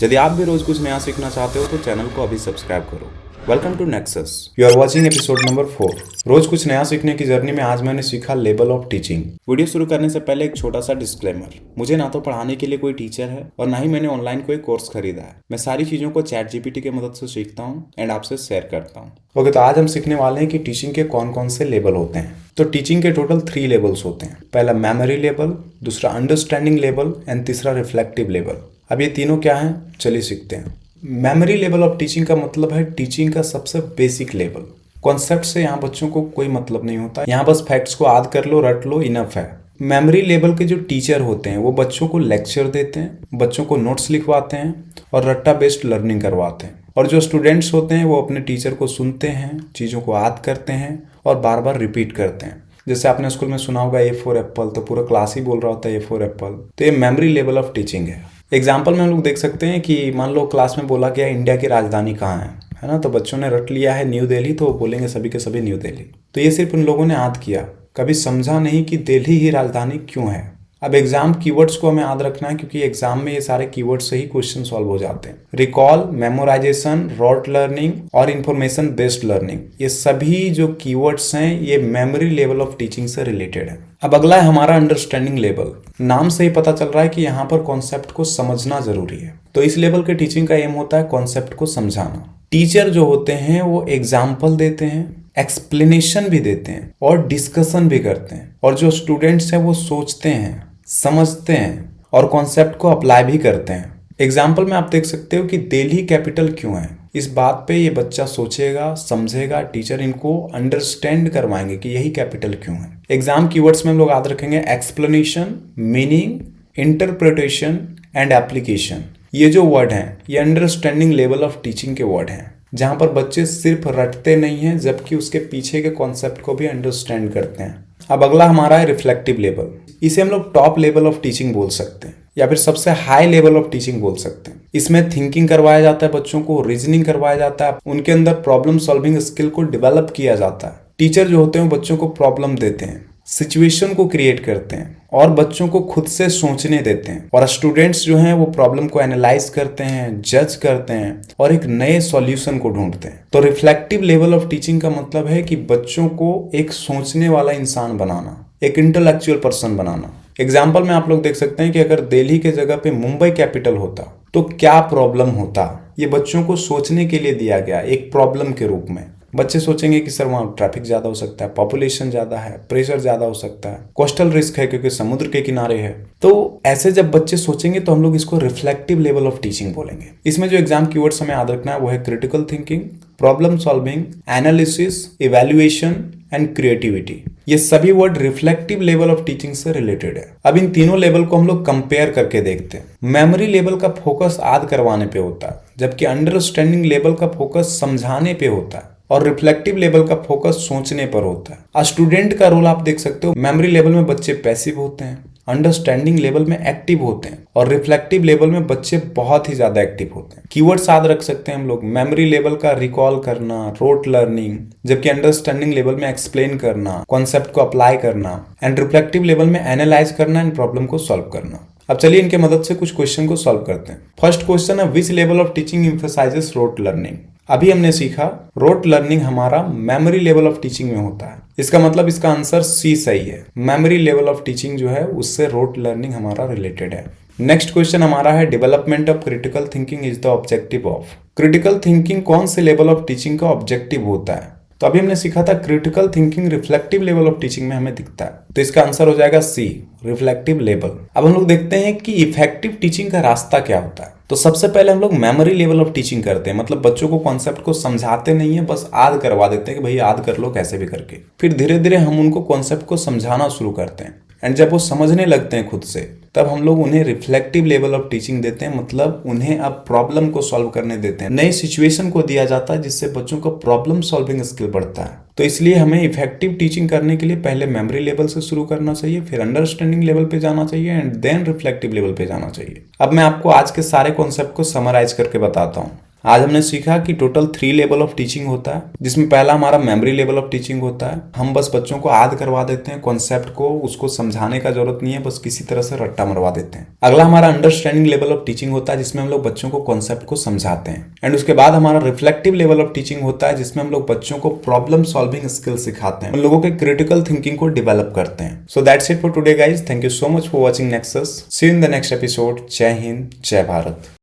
यदि आप भी रोज कुछ नया सीखना चाहते हो तो चैनल को अभी सब्सक्राइब करो। Welcome to Nexus. You are watching episode number 4। रोज कुछ नया सीखने की जर्नी में आज मैंने सीखा लेवल ऑफ टीचिंग। वीडियो शुरू करने से पहले एक छोटा सा डिस्क्लेमर। मुझे ना तो पढ़ाने के लिए कोई टीचर है और ना ही मैंने ऑनलाइन कोई कोर्स खरीदा है। मैं सारी चीजों को चैट जीपीटी की मदद से सीखता हूँ एंड आपसे शेयर करता हूँ। ओके, तो आज हम सीखने वाले हैं कि टीचिंग के कौन कौन से लेवल होते हैं। तो टीचिंग के टोटल 3 लेवल्स होते हैं। पहला मेमोरी लेवल, दूसरा अंडरस्टैंडिंग लेवल एंड तीसरा रिफ्लेक्टिव लेवल। अब ये तीनों क्या हैं, चलिए सीखते हैं। मेमोरी लेवल ऑफ टीचिंग का मतलब है टीचिंग का सबसे बेसिक लेवल। कॉन्सेप्ट से यहाँ बच्चों को कोई मतलब नहीं होता, यहाँ बस फैक्ट्स को याद कर लो, रट लो, इनफ है। मेमोरी लेवल के जो टीचर होते हैं वो बच्चों को लेक्चर देते हैं, बच्चों को नोट्स लिखवाते हैं और रट्टा बेस्ड लर्निंग करवाते हैं। और जो स्टूडेंट्स होते हैं वो अपने टीचर को सुनते हैं, चीज़ों को याद करते हैं और बार बार रिपीट करते हैं। जैसे आपने स्कूल में सुना होगा A फॉर एप्पल, तो पूरा क्लास ही बोल रहा होता है A फॉर एप्पल। तो ये मेमोरी लेवल ऑफ टीचिंग है। एग्जाम्पल में हम लोग देख सकते हैं कि मान लो क्लास में बोला गया इंडिया की राजधानी कहाँ है ना, तो बच्चों ने रट लिया है न्यू दिल्ली, तो बोलेंगे सभी के सभी न्यू दिल्ली। तो ये सिर्फ उन लोगों ने याद किया, कभी समझा नहीं कि दिल्ली ही राजधानी क्यों है। अब एग्जाम कीवर्ड्स को हमें याद रखना है क्योंकि एग्जाम में ये सारे कीवर्ड्स से ही क्वेश्चन सॉल्व हो जाते हैं। रिकॉल, मेमोराइजेशन, रोट लर्निंग और इंफॉर्मेशन बेस्ड लर्निंग, ये सभी जो कीवर्ड्स हैं ये मेमोरी लेवल ऑफ टीचिंग से रिलेटेड है। अब अगला है हमारा अंडरस्टैंडिंग लेवल। नाम से ही पता चल रहा है कि यहाँ पर कॉन्सेप्ट को समझना जरूरी है। तो इस लेवल के टीचिंग का एम होता है कॉन्सेप्ट को समझाना। टीचर जो होते हैं वो एग्जाम्पल देते हैं, एक्सप्लेनेशन भी देते हैं और डिस्कशन भी करते हैं। और जो स्टूडेंट्स हैं वो सोचते हैं, समझते हैं और कॉन्सेप्ट को अप्लाई भी करते हैं। एग्जाम्पल में आप देख सकते हो कि दिल्ली कैपिटल क्यों है। इस बात पे ये बच्चा सोचेगा, समझेगा, टीचर इनको अंडरस्टैंड करवाएंगे कि यही कैपिटल क्यों है। एग्जाम कीवर्ड्स में हम लोग याद रखेंगे explanation, meaning, interpretation and application. ये जो वर्ड हैं ये अंडरस्टैंडिंग लेवल ऑफ टीचिंग के वर्ड हैं, जहां पर बच्चे सिर्फ रटते नहीं हैं जबकि उसके पीछे के कॉन्सेप्ट को भी अंडरस्टैंड करते हैं। अब अगला हमारा है रिफ्लेक्टिव लेवल। इसे हम लोग टॉप लेवल ऑफ टीचिंग बोल सकते हैं या फिर सबसे हाई लेवल ऑफ टीचिंग बोल सकते हैं। इसमें थिंकिंग करवाया जाता है, बच्चों को रीजनिंग करवाया जाता है, उनके अंदर प्रॉब्लम सॉल्विंग स्किल को डेवलप किया जाता है। टीचर जो होते हैं बच्चों को प्रॉब्लम देते हैं, सिचुएशन को क्रिएट करते हैं और बच्चों को खुद से सोचने देते हैं। और स्टूडेंट्स जो हैं वो प्रॉब्लम को एनालाइज करते हैं, जज करते हैं और एक नए सॉल्यूशन को ढूंढते हैं। तो रिफ्लेक्टिव लेवल ऑफ टीचिंग का मतलब है कि बच्चों को एक सोचने वाला इंसान बनाना, एक इंटेलेक्चुअल पर्सन बनाना। एग्जाम्पल में आप लोग देख सकते हैं कि अगर दिल्ली के जगह पे मुंबई कैपिटल होता तो क्या प्रॉब्लम होता। ये बच्चों को सोचने के लिए दिया गया एक प्रॉब्लम के रूप में। बच्चे सोचेंगे कि सर वहाँ ट्रैफिक ज़्यादा हो सकता है, पॉपुलेशन ज़्यादा है, प्रेशर ज़्यादा हो सकता है, कोस्टल रिस्क है क्योंकि समुद्र के किनारे है। तो ऐसे जब बच्चे सोचेंगे तो हम लोग इसको रिफ्लेक्टिव लेवल ऑफ टीचिंग बोलेंगे। इसमें जो एग्जाम कीवर्ड्स हमें याद रखना है वो है critical thinking, problem solving, analysis, evaluation and creativity. ये सभी word reflective level of teaching से रिलेटेड है। अब इन तीनों लेवल को हम लोग कंपेयर करके देखते हैं। मेमोरी लेवल का फोकस याद करवाने पे होता है, जबकि अंडरस्टैंडिंग लेवल का फोकस समझाने पे होता है और रिफ्लेक्टिव लेवल का फोकस सोचने पर होता है। स्टूडेंट का रोल आप देख सकते हो। मेमोरी लेवल में बच्चे पैसिव होते हैं, अंडरस्टैंडिंग लेवल में एक्टिव होते हैं और रिफ्लेक्टिव लेवल में बच्चे बहुत ही ज्यादा एक्टिव होते हैं। कीवर्ड्स याद रख सकते हैं हम लोग। मेमोरी लेवल का रिकॉल करना, रोट लर्निंग, जबकि अंडरस्टैंडिंग लेवल में एक्सप्लेन करना, कॉन्सेप्ट को अप्लाई करना एंड रिफ्लेक्टिव लेवल में एनालाइज करना एंड प्रॉब्लम को सॉल्व करना। अब चलिए इनके मदद से कुछ क्वेश्चन को सॉल्व करते हैं। फर्स्ट क्वेश्चन है which level of teaching emphasises rote learning. अभी हमने सीखा रोट लर्निंग हमारा मेमोरी लेवल ऑफ टीचिंग में होता है। इसका मतलब इसका आंसर सी सही है। मेमोरी लेवल ऑफ टीचिंग जो है उससे रोट लर्निंग हमारा रिलेटेड है। नेक्स्ट क्वेश्चन हमारा है development of critical thinking is the objective of. Critical thinking कौन से लेवल ऑफ टीचिंग का ऑब्जेक्टिव होता है। तो अभी हमने सीखा था critical thinking reflective level of teaching में हमें दिखता है, तो इसका आंसर हो जाएगा सी, रिफ्लेक्टिव लेवल। अब हम लोग देखते हैं कि इफेक्टिव टीचिंग का रास्ता क्या होता है। तो सबसे पहले हम लोग मेमोरी लेवल ऑफ टीचिंग करते हैं, मतलब बच्चों को कॉन्सेप्ट को समझाते नहीं है, बस याद करवा देते हैं कि भाई याद कर लो कैसे भी करके। फिर धीरे धीरे हम उनको कॉन्सेप्ट को समझाना शुरू करते हैं एंड जब वो समझने लगते हैं खुद से तब हम लोग उन्हें रिफ्लेक्टिव लेवल ऑफ टीचिंग देते हैं, मतलब उन्हें अब प्रॉब्लम को सॉल्व करने देते हैं। नए सिचुएशन को दिया जाता है जिससे बच्चों का प्रॉब्लम सॉल्विंग स्किल बढ़ता है। तो इसलिए हमें इफेक्टिव टीचिंग करने के लिए पहले मेमोरी लेवल से शुरू करना चाहिए, फिर अंडरस्टैंडिंग लेवल पे जाना चाहिए एंड देन रिफ्लेक्टिव लेवल पे जाना चाहिए। अब मैं आपको आज के सारे कॉन्सेप्ट को समराइज करके बताता हूँ। आज हमने सीखा कि टोटल 3 लेवल ऑफ टीचिंग होता है, जिसमें पहला हमारा मेमोरी लेवल ऑफ टीचिंग होता है। हम बस बच्चों को याद करवा देते हैं कॉन्सेप्ट को, उसको समझाने का जरूरत नहीं है, बस किसी तरह से रट्टा मरवा देते हैं। अगला हमारा अंडरस्टैंडिंग लेवल ऑफ टीचिंग होता है, जिसमें हम लोग बच्चों को कॉन्सेप्ट को समझाते हैं। एंड उसके बाद हमारा रिफ्लेक्टिव लेवल ऑफ टीचिंग होता है, जिसमें हम लोग बच्चों को प्रॉब्लम सॉल्विंग स्किल सिखाते हैं, उन लोगों के क्रिटिकल थिंकिंग को डेवलप करते हैं। So that's it for today guys. Thank you so much for watching Nexus. See you in the next episode. जय हिंद, जय भारत।